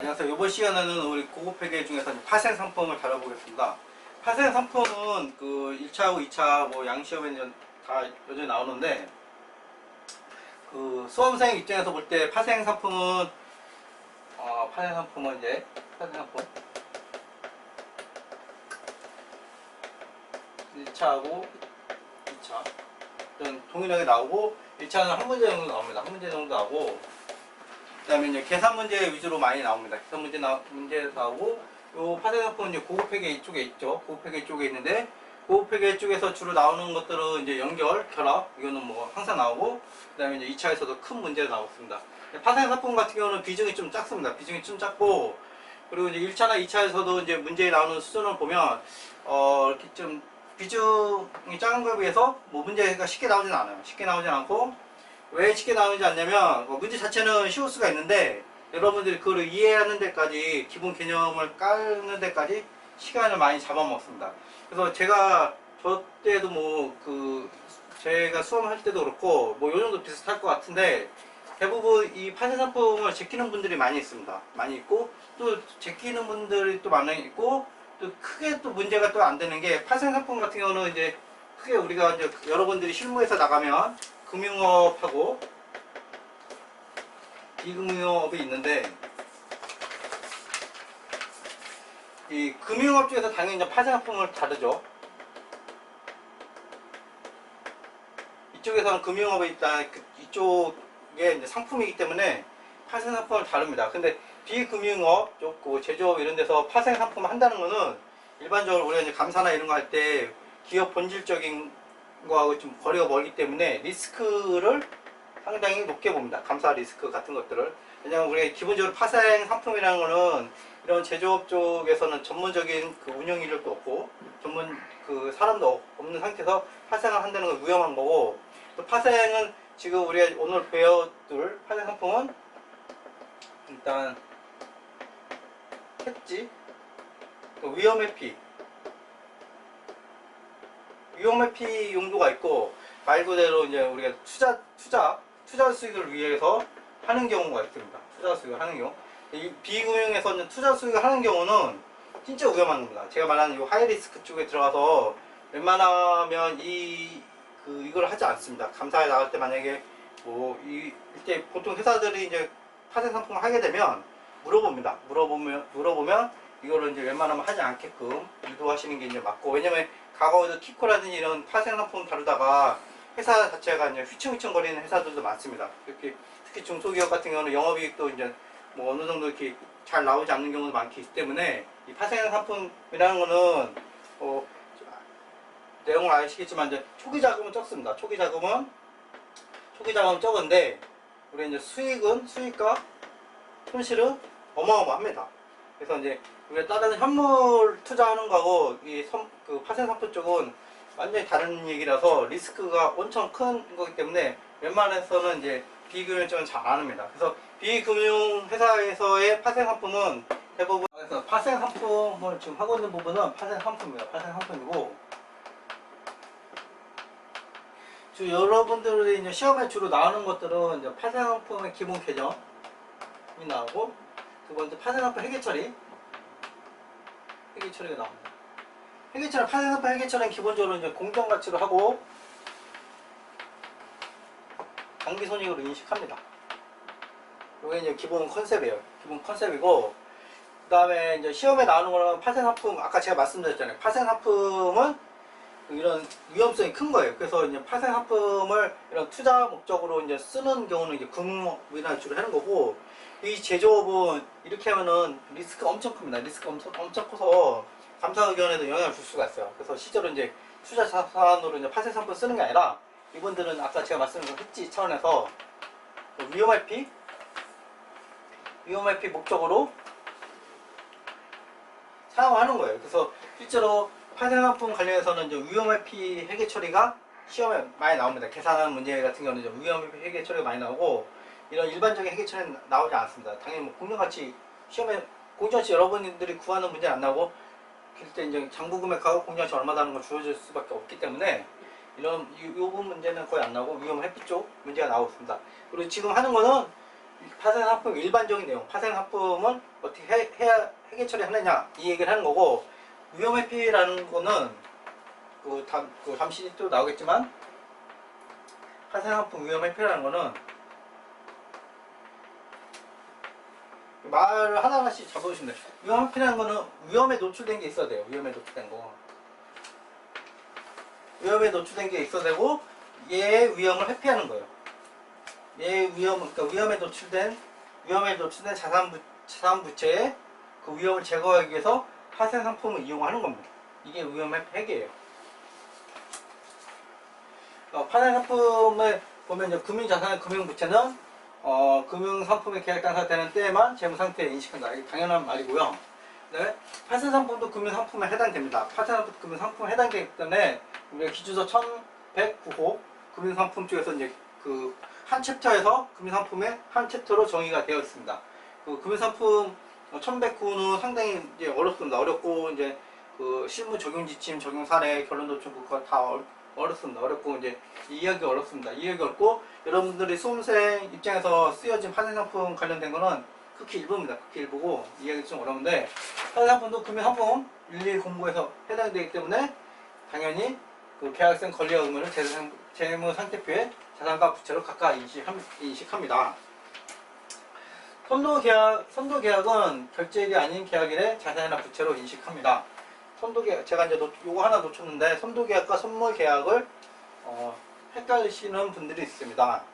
안녕하세요. 이번 시간에는 우리 고급 회계 중에서 파생 상품을 다뤄보겠습니다. 파생 상품은 그 1차하고 2차 뭐 양시험에 다 여전히 나오는데, 그 수험생 입장에서 볼 때 파생 상품은 파생 상품 1차하고 2차 동일하게 나오고, 1차는 한 문제 정도 나옵니다. 한 문제 정도 나오고, 그 다음에 이제 계산 문제 위주로 많이 나옵니다. 계산 문제 나오고, 요 파생 상품은 이제 고급 회계 이쪽에 있죠. 고급 회계 쪽에 있는데, 고급 회계 쪽에서 주로 나오는 것들은 이제 연결, 결합, 이거는 뭐 항상 나오고, 그 다음에 이제 2차에서도 큰 문제가 나왔습니다. 파생 상품 같은 경우는 비중이 좀 작습니다. 비중이 좀 작고, 그리고 이제 1차나 2차에서도 이제 문제에 나오는 수준을 보면, 이렇게 좀 비중이 작은 거에 비해서 뭐 문제가 쉽게 나오진 않아요. 쉽게 나오진 않고, 왜 쉽게 나오지 않냐면, 문제 자체는 쉬울 수가 있는데 여러분들이 그걸 이해하는 데까지, 기본 개념을 깔는 데까지 시간을 많이 잡아먹습니다. 그래서 저 때도 제가 수험할 때도 그렇고 뭐 요 정도 비슷할 것 같은데, 대부분 이 파생 상품을 제끼는 분들이 많이 있습니다. 많이 있고, 또 제끼는 분들이 또 많이 있고, 또 크게 또 문제가 또 안 되는 게, 파생 상품 같은 경우는 이제 크게 우리가 이제 여러분들이 실무에서 나가면 금융업하고 비금융업이 있는데, 이 금융업 쪽에서 당연히 이제 파생 상품을 다르죠. 이쪽에서는 금융업이 있다, 이쪽에 이제 상품이기 때문에 파생 상품을 다릅니다. 근데 비금융업 쪽, 제조업 이런 데서 파생 상품 한다는 거는, 일반적으로 우리가 이제 감사나 이런 거 할 때 기업 본질적인 거하고 좀 거리가 멀기 때문에 리스크를 상당히 높게 봅니다. 감사 리스크 같은 것들을. 왜냐하면 우리가 기본적으로 파생 상품이라는 거는, 이런 제조업 쪽에서는 전문적인 그 운영 인력도 없고 전문 그 사람도 없는 상태에서 파생을 한다는 건 위험한 거고, 또 파생은 지금 우리가 오늘 배워둘 파생 상품은 일단 택지, 또 위험회피 용도가 있고, 말 그대로 이제 우리가 투자 수익을 위해서 하는 경우가 있습니다. 투자 수익을 하는 경우. 이 비금융에서는 투자 수익을 하는 경우는 진짜 위험한 겁니다. 제가 말하는 이 하이리스크 쪽에 들어가서 웬만하면 이걸 하지 않습니다. 감사에 나갈 때 만약에 이때 보통 회사들이 이제 파생 상품을 하게 되면 물어봅니다. 물어보면 이거를 이제 웬만하면 하지 않게끔 유도하시는 게 이제 맞고, 왜냐면 과거에도 키코라든지 이런 파생 상품 다루다가 회사 자체가 이제 휘청휘청거리는 회사들도 많습니다. 이렇게 특히 중소기업 같은 경우는 영업이익도 이제 뭐 어느 정도 이렇게 잘 나오지 않는 경우도 많기 때문에, 이 파생 상품이라는 거는 내용을 아시겠지만 이제 초기 자금은 적습니다. 초기 자금은 적은데, 우리 이제 수익과 손실은 어마어마합니다. 그래서 이제 우리가 다른 현물 투자하는 거하고 그 파생 상품 쪽은 완전히 다른 얘기라서 리스크가 엄청 큰 거기 때문에 웬만해서는 이제 비금융 쪽은 잘 안 합니다. 그래서 비금융 회사에서의 파생 상품은 대부분, 그래서 파생 상품을 지금 하고 있는 부분은 파생 상품입니다. 파생 상품이고, 여러분들이 이제 시험에 주로 나오는 것들은 이제 파생 상품의 기본 개념이 나오고, 두 번째 파생 상품 회계 처리가 나옵니다. 파생 상품 회계 처리는 기본적으로 이제 공정 가치로 하고 당비 손익으로 인식합니다. 이게 이제 기본 컨셉이에요. 기본 컨셉이고, 그 다음에 이제 시험에 나오는 거는 파생 상품, 아까 제가 말씀드렸잖아요. 파생 상품은 이런 위험성이 큰 거예요. 그래서 이제 파생 상품을 이런 투자 목적으로 이제 쓰는 경우는 이제 금융이나 주로 하는 거고, 이 제조업은 이렇게 하면은 리스크가 엄청 큽니다. 리스크가 엄청 커서 감사 의견에도 영향을 줄 수가 있어요. 그래서 실제로 이제 투자 자산으로 이제 파생 상품 쓰는 게 아니라, 이분들은 아까 제가 말씀드린 hedge 차원에서 위험회피 목적으로 사용하는 거예요. 그래서 실제로 파생 상품 관련해서는 이제 위험회피 회계 처리가 시험에 많이 나옵니다. 계산하는 문제 같은 경우는 이제 위험회피 회계 처리가 많이 나오고, 이런 일반적인 회계 처리는 나오지 않습니다. 당연히 뭐 공정가치 시험에 공정가치 여러분들이 구하는 문제는 안 나오고, 그때 이제 장부 금액하고 공정가치 얼마다는 걸 주어질 수밖에 없기 때문에 이 부분 문제는 거의 안 나오고, 위험회피 쪽 문제가 나오고 있습니다. 그리고 지금 하는 거는 파생 상품 일반적인 내용, 파생 상품은 어떻게 해야 회계 처리하느냐 이 얘기를 하는 거고, 위험 회피라는 거는 잠시 또 나오겠지만 파생상품 위험 회피라는 거는 말을 하나하나씩 잡아주시면 돼요. 위험 회피라는 거는 위험에 노출된 게 있어야 돼요. 위험에 노출된 거. 위험에 노출된 게 있어야 되고, 얘의 위험을 회피하는 거예요. 얘의 그러니까 위험에 노출된 자산 부채의 그 위험을 제거하기 위해서 파생 상품을 이용하는 겁니다. 이게 위험 회계예요. 파생 상품을 보면 이제 금융자산의 금융부채는 금융상품의 계약 당사되는 때에만 재무상태에 인식한다. 이게 당연한 말이고요. 네? 파생상품도 금융상품에 해당됩니다. 파생상품도 금융상품에 해당되기 때문에 우리가 기준서 1109호 금융상품 쪽에서 이제 그 한 챕터에서 금융상품의 한 챕터로 정의가 되어 있습니다. 그 금융상품 1109호는 상당히 이제 어렵습니다. 어렵고 이제 그 실무 적용 지침, 적용 사례, 결론 도출 그거 다 어렵습니다. 어렵고 이제 이해하기 어렵습니다. 이해하기 어렵고 여러분들이 수험생 입장에서 쓰여진 파생상품 관련된 거는 극히 일부입니다. 극히 일부고 이해하기 좀 어려운데, 파생상품도 금융상품 1109에서 해당되기 때문에 당연히 그 계약성 권리와 의무를 재무상태표에 자산과 부채로 각각 인식합니다. 선도계약은 결제일이 아닌 계약일에 자산이나 부채로 인식합니다. 선도계약, 제가 이제 요거 하나 놓쳤는데, 선도계약과 선물계약을 헷갈리시는 분들이 있습니다.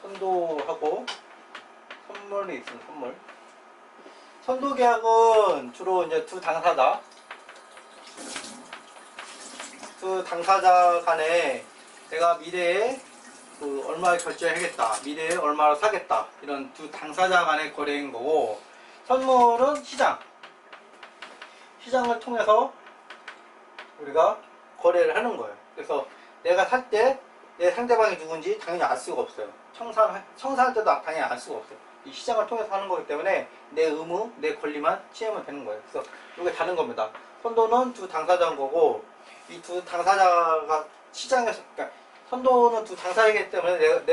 선도하고 선물이 있습니다. 선물. 선도계약은 주로 이제 두 당사자 간에 내가 미래에 얼마를 결제하겠다, 미래에 얼마를 사겠다, 이런 두 당사자 간의 거래인 거고, 선물은 시장을 통해서 우리가 거래를 하는 거예요. 그래서 내가 살 때 내 상대방이 누군지 당연히 알 수가 없어요. 청산할 때도 당연히 알 수가 없어요. 이 시장을 통해서 하는 거기 때문에 내 의무, 내 권리만 취하면 되는 거예요. 그래서 이게 다른 겁니다. 선도는 두 당사자인 거고, 이 두 당사자가 시장에서, 그러니까 선도는 두 당사자이기 때문에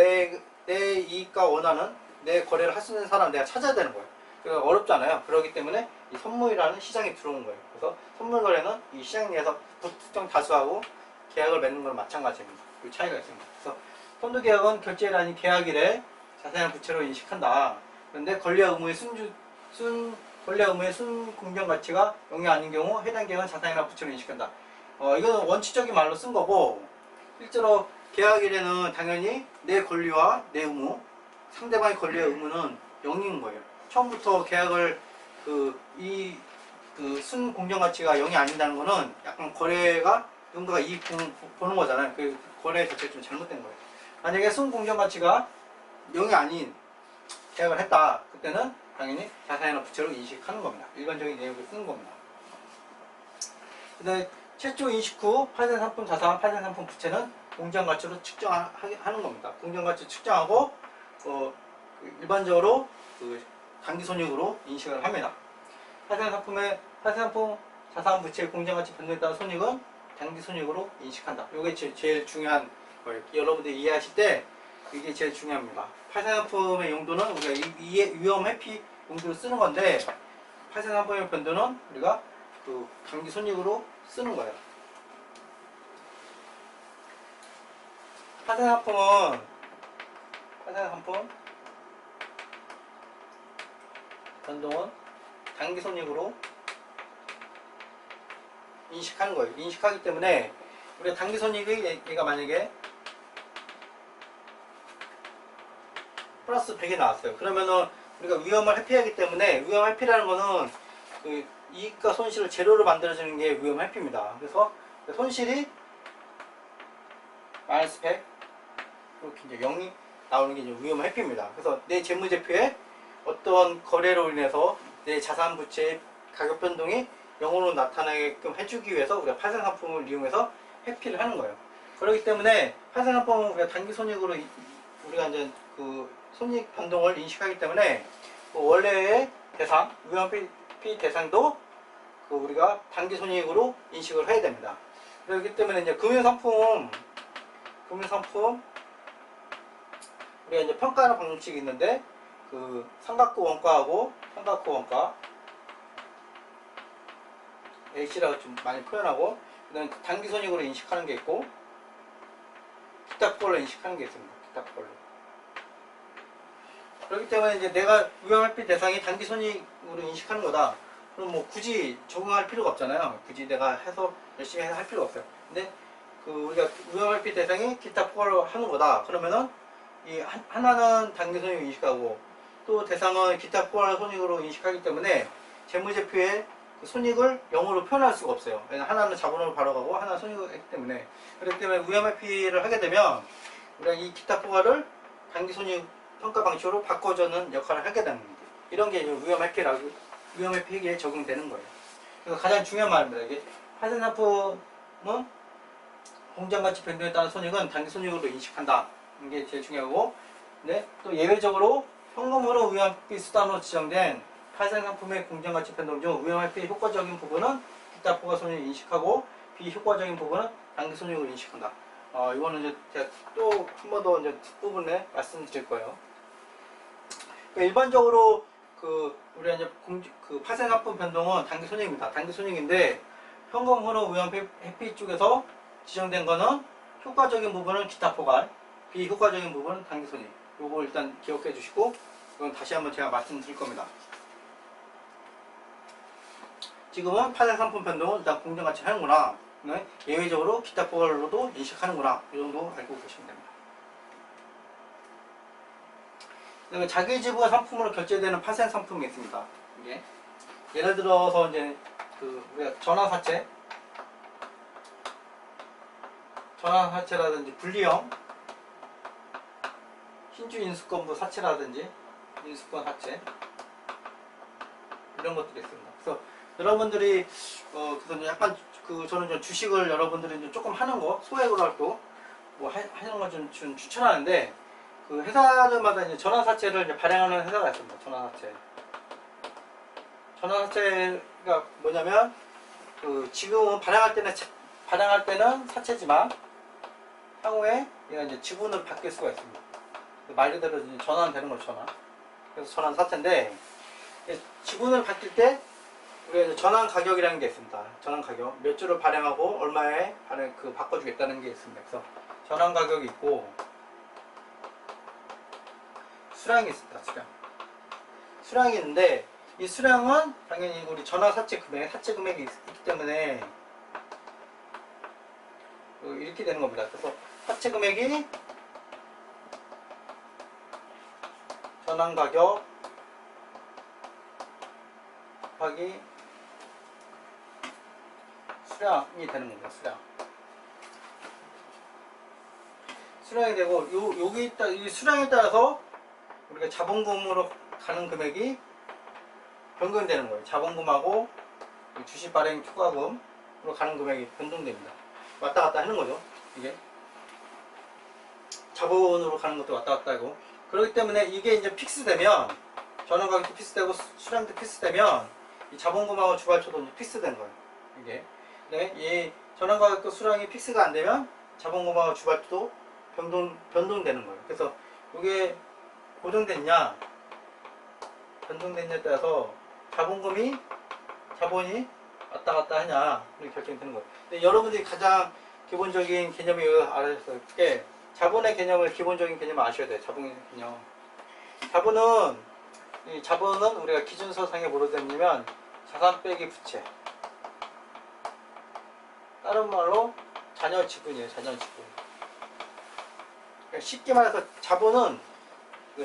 내 이익과 원하는 내 거래를 할 수 있는 사람을 내가 찾아야 되는 거예요. 그러니까 어렵잖아요. 그렇기 때문에 이 선물이라는 시장이 들어온 거예요. 그래서 선물 거래는 이 시장 내에서 불특정 다수하고 계약을 맺는 거랑 마찬가지입니다. 그 차이가 있습니다. 그래서 선도계약은 결제일 아닌 계약일에 자산이나 부채로 인식한다. 그런데 권리와 의무의 순공정 가치가 영리 아닌 경우 해당 계약은 자산이나 부채로 인식한다. 이거는 원칙적인 말로 쓴 거고, 실제로 계약일에는 당연히 내 권리와 내 의무, 상대방의 권리와 의무는 0인 거예요. 처음부터 계약을 순공정 가치가 0이 아닌다는 거는 약간 거래가 누군가가 이익 보는 거잖아요. 그 거래 자체가 좀 잘못된 거예요. 만약에 순공정 가치가 0이 아닌 계약을 했다, 그때는 당연히 자산이나 부채로 인식하는 겁니다. 일반적인 내용을 쓰는 겁니다. 근데 최초 인식 후 파생상품 자산, 파생상품 부채는 공정가치로 측정하는 겁니다. 공정가치 측정하고 일반적으로 당기손익으로 인식을 합니다. 파생상품 자산, 부채, 공정가치 변동에 따른 손익은 당기손익으로 인식한다. 이게 제일 중요한 거예요. 여러분들이 이해하실 때 이게 제일 중요합니다. 파생상품의 용도는 우리가 위험 회피 용도로 쓰는 건데, 파생상품의 변동은 우리가 당기손익으로 쓰는 거예요. 파생상품 변동은 당기손익으로 인식하는 거예요. 인식하기 때문에 우리가 당기손익이 얘가 만약에 플러스 100이 나왔어요. 그러면은 우리가 위험을 회피하기 때문에, 위험 회피라는 거는 그 이익과 손실을 제로로 만들어주는 게 위험 회피입니다. 그래서 손실이 마이너스 100, 이렇게 이제 0이 나오는 게 이제 위험 회피입니다. 그래서 내 재무제표에 어떤 거래로 인해서 내 자산 부채의 가격 변동이 0으로 나타나게끔 해주기 위해서 우리가 파생상품을 이용해서 회피를 하는 거예요. 그렇기 때문에 파생상품은 우리가 단기손익으로 우리가 이제 손익 변동을 인식하기 때문에 원래의 대상, 위험 회피 대상도 우리가 단기손익으로 인식을 해야 됩니다. 그렇기 때문에 이제 금융상품 우리가 이제 평가하는 방식이 있는데, 그 삼각구 원가하고 삼각구 원가 H라고 좀 많이 표현하고, 그다음에 단기손익으로 인식하는 게 있고, 기타 폭발로 인식하는 게 있습니다. 기타 폭발로. 그렇기 때문에 이제 내가 위험활피 대상이 단기손익으로 인식하는 거다. 그럼 뭐 굳이 적응할 필요가 없잖아요. 굳이 내가 해서 열심히 할 필요가 없어요. 근데 그 우리가 위험활피 대상이 기타 폭발로 하는 거다. 그러면은 이 하나는 단기손익으로 인식하고 또 대상은 기타 폭발 손익으로 인식하기 때문에 재무제표에 그 손익을 0으로 표현할 수가 없어요. 하나는 자본으로 바로 가고 하나는 손익을 했기 때문에. 그렇기 때문에 위험활피를 하게 되면 우리가 이 기타 폭발을 단기손익 평가 방식으로 바꿔주는 역할을 하게 되는 겁니다. 이런 게 위험회피에 적용되는 거예요. 그래서 가장 중요한 말입니다. 이게 파생상품은 공정가치 변동에 따른 손익은 단기손익으로 인식한다. 이게 제일 중요하고, 네, 또 예외적으로 현금으로 위험회피 수단으로 지정된 파생상품의 공정가치 변동 중 위험회피 효과적인 부분은 기타 포괄 손익을 인식하고 비효과적인 부분은 단기손익으로 인식한다. 이거는 이제 제가 또 한 번 더 이제 뒷부분에 말씀드릴 거예요. 일반적으로 우리가 이제 그 파생상품 변동은 단기손익입니다. 단기손익인데 현금 흐름 위험 회피 쪽에서 지정된 거는 효과적인 부분은 기타 포괄, 비효과적인 부분은 단기손익. 요거 일단 기억해 주시고, 이건 다시 한번 제가 말씀드릴 겁니다. 지금은 파생상품 변동은 일단 공정가치 하는구나. 네? 예외적으로 기타 포괄로도 인식하는구나. 이 정도 알고 계시면 됩니다. 자기 지분 상품으로 결제되는 파생 상품이 있습니다. 이게 예를 들어서 이제 우리가 전환사채라든지 분리형, 신주 인수권부 사채라든지 인수권 사채 이런 것들이 있습니다. 그래서 여러분들이 그래서 약간 저는 좀 주식을 여러분들이 좀 조금 하는 거 소액으로 할 또 뭐 하는 거 좀 추천하는데. 그 회사들마다 이제 전환사채를 이제 발행하는 회사가 있습니다. 전환사채가 뭐냐면, 지금은 발행할 때는 사채지만, 향후에 얘가 이제 지분을 바뀔 수가 있습니다. 말 그대로 이제 전환되는 걸 전환. 그래서 전환사채인데, 지분을 바뀔 때, 우리가 이제 전환 가격이라는 게 있습니다. 전환 가격. 몇 주를 발행하고, 얼마에 바꿔주겠다는 게 있습니다. 그래서 전환 가격이 있고, 수량이 있습니다. 수량이 있는데, 이 수량은 당연히 우리 전환사채 금액이 있기 때문에 이렇게 되는 겁니다. 그래서 사채 금액이 전환 가격 곱하기 수량이 되는 겁니다. 수량이 되고, 이 수량에 따라서 우리가 자본금으로 가는 금액이 변경되는 거예요. 자본금하고 주식 발행 추가금으로 가는 금액이 변동됩니다. 왔다 갔다 하는 거죠. 이게 자본으로 가는 것도 왔다 갔다 하고. 그렇기 때문에 이게 이제 픽스되면, 전환 가격도 픽스되고 수량도 픽스되면 이 자본금하고 주발초도 이제 픽스된 거예요. 이게. 네, 이 전환 가격도 수량이 픽스가 안 되면 자본금하고 주발초도 변동되는 거예요. 그래서 이게 고정됐냐 변동됐냐에 따라서 자본이 왔다 갔다 하냐 이렇게 결정되는 거예요. 근데 여러분들이 가장 기본적인 개념이 알아주셨을 때, 자본의 개념을 기본적인 개념을 아셔야 돼요. 자본의 개념. 자본은 우리가 기준서상에 뭐로 되냐면 자산 빼기 부채. 다른 말로 잔여 지분이에요. 잔여 지분. 그러니까 쉽게 말해서 자본은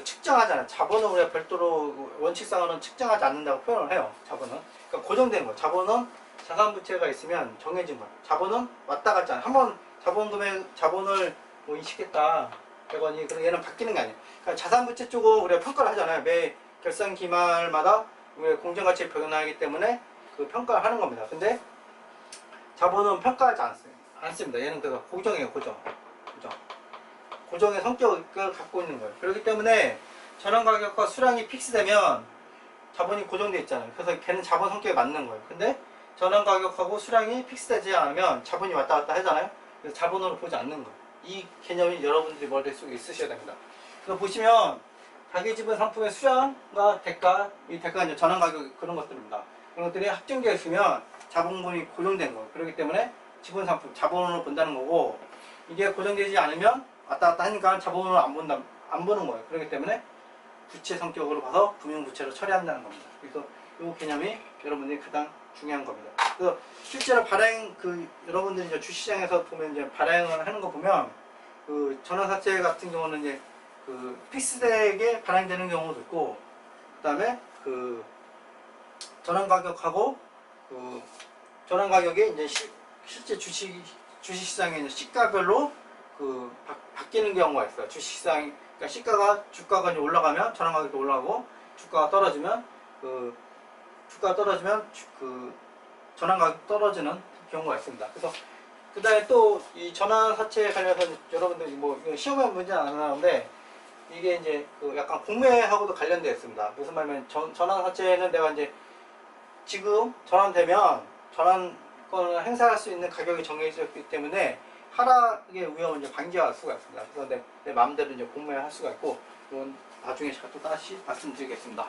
측정하잖아요. 자본은 우리가 별도로 원칙상으로는 측정하지 않는다고 표현을 해요. 자본은. 그러니까 고정된 거. 자본은 자산 부채가 있으면 정해진 거예요. 자본은 왔다 갔지 않아요. 한번 자본을 뭐 인식했다. 100원이. 그럼 얘는 바뀌는 게 아니에요. 그러니까 자산 부채 쪽은 우리가 평가를 하잖아요. 매 결산 기말마다 우리가 공정가치에 변화하기 때문에 그 평가를 하는 겁니다. 근데 자본은 평가하지 않습니다. 얘는 그래서 고정이에요. 고정의 성격을 갖고 있는 거예요. 그렇기 때문에 전환 가격과 수량이 픽스되면 자본이 고정되어 있잖아요. 그래서 걔는 자본 성격에 맞는 거예요. 근데 전환 가격하고 수량이 픽스되지 않으면 자본이 왔다 갔다 하잖아요. 그래서 자본으로 보지 않는 거예요. 이 개념이 여러분들이 머릿속에 있으셔야 됩니다. 그래서 보시면 자기 지분 상품의 수량과 대가, 이 대가가 이제 전환 가격 그런 것들입니다. 그런 것들이 합정되어 있으면 자본금이 고정된 거예요. 그렇기 때문에 지분 상품, 자본으로 본다는 거고, 이게 고정되지 않으면 왔다 갔다 하니까 자본으로 안 보는 거예요. 그렇기 때문에 부채 성격으로 봐서 금융부채로 처리한다는 겁니다. 그래서 이 개념이 여러분들이 가장 중요한 겁니다. 그래서 실제로 발행 여러분들이 이제 주시장에서 보면 이제 발행을 하는 거 보면 전환사채 같은 경우는 이제 픽스덱에 발행되는 경우도 있고, 그다음에 전환 가격하고 전환 가격이 이제 실제 주식시장에 이제 시가별로 바뀌는 경우가 있어요. 주식시장 그러니까 주가가 이제 올라가면 전환 가격도 올라가고, 주가가 떨어지면 전환 가격 떨어지는 경우가 있습니다. 그래서 그다음에 또 이 전환사채에 관련해서 여러분들이 뭐 시험에 문제는 안 나오는데, 이게 이제 약간 공매하고도 관련되어 있습니다. 무슨 말이냐면 전환사채는 내가 이제 지금 전환되면 전환권을 행사할 수 있는 가격이 정해져 있기 때문에 하락의 위험을 이제 방지할 수가 있습니다. 그래서 내 마음대로 이제 공매할 수가 있고, 이건 나중에 제가 또 다시 말씀드리겠습니다.